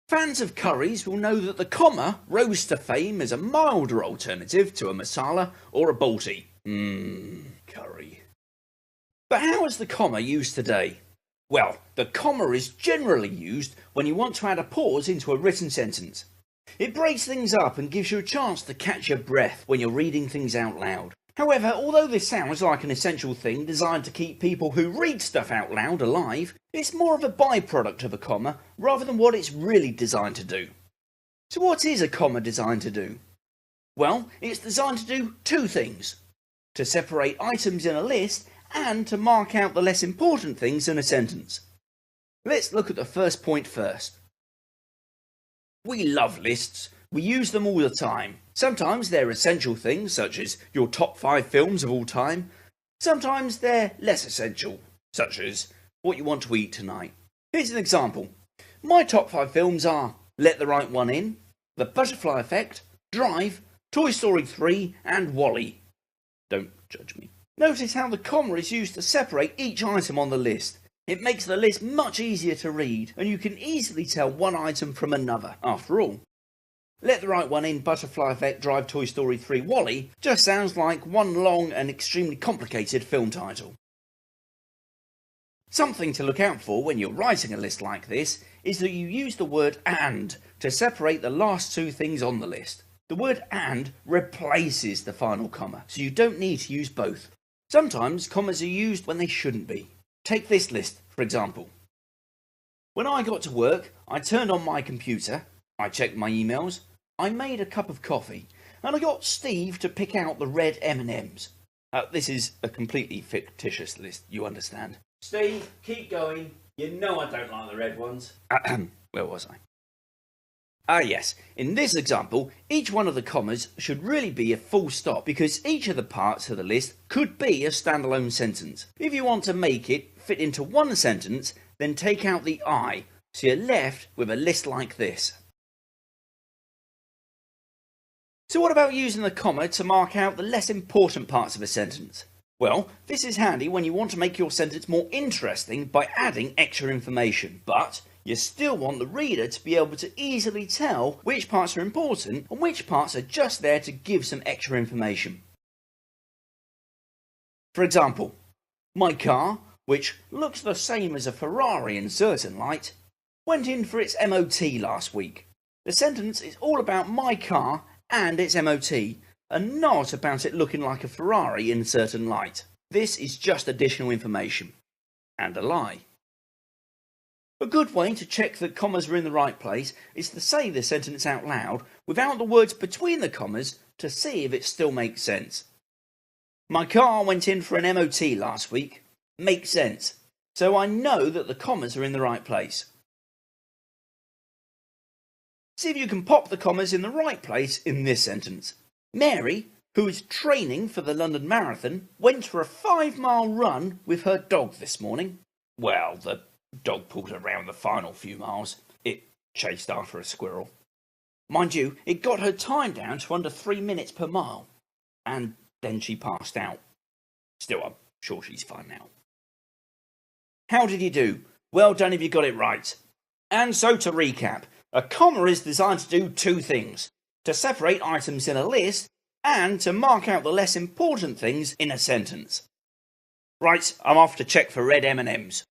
Fans of curries will know that the comma rose to fame as a milder alternative to a masala or a balti. Curry. But how is the comma used today? Well, the comma is generally used when you want to add a pause into a written sentence. It breaks things up and gives you a chance to catch your breath when you're reading things out loud. However, although this sounds like an essential thing designed to keep people who read stuff out loud alive, it's more of a byproduct of a comma rather than what it's really designed to do. So what is a comma designed to do? Well, it's designed to do two things: to separate items in a list and to mark out the less important things in a sentence. Let's look at the first point first. We love lists. We use them all the time. Sometimes they're essential things, such as your top 5 films of all time. Sometimes they're less essential, such as what you want to eat tonight. Here's an example. My top 5 films are Let the Right One In, The Butterfly Effect, Drive, Toy Story 3 and WALL-E. Don't judge me. Notice how the comma is used to separate each item on the list. It makes the list much easier to read, and you can easily tell one item from another. After all, Let the Right One In, Butterfly Effect, Drive, Toy Story 3, WALL-E just sounds like one long and extremely complicated film title. Something to look out for when you're writing a list like this is that you use the word and to separate the last two things on the list. The word and replaces the final comma, so you don't need to use both. Sometimes commas are used when they shouldn't be. Take this list, for example. When I got to work, I turned on my computer, I checked my emails, I made a cup of coffee, and I got Steve to pick out the red M&Ms. This is a completely fictitious list, you understand. Steve, keep going. You know I don't like the red ones. Where was I? Yes. In this example, each one of the commas should really be a full stop because each of the parts of the list could be a standalone sentence. If you want to make it fit into one sentence, then take out the I, so you're left with a list like this. So what about using the comma to mark out the less important parts of a sentence? Well, this is handy when you want to make your sentence more interesting by adding extra information, but you still want the reader to be able to easily tell which parts are important and which parts are just there to give some extra information. For example, my car, which looks the same as a Ferrari in certain light, went in for its MOT last week. The sentence is all about my car and its MOT, and not about it looking like a Ferrari in certain light. This is just additional information. And a lie. A good way to check that commas are in the right place is to say the sentence out loud without the words between the commas to see if it still makes sense. My car went in for an MOT last week. Makes sense. So I know that the commas are in the right place. See if you can pop the commas in the right place in this sentence. Mary, who is training for the London Marathon, went for a 5-mile run with her dog this morning. Well, the dog pulled around the final few miles. It chased after a squirrel. Mind you, it got her time down to under 3 minutes per mile. And then she passed out. Still, I'm sure she's fine now. How did you do? Well done if you got it right. And so to recap, a comma is designed to do two things: to separate items in a list and to mark out the less important things in a sentence. Right, I'm off to check for red M&Ms.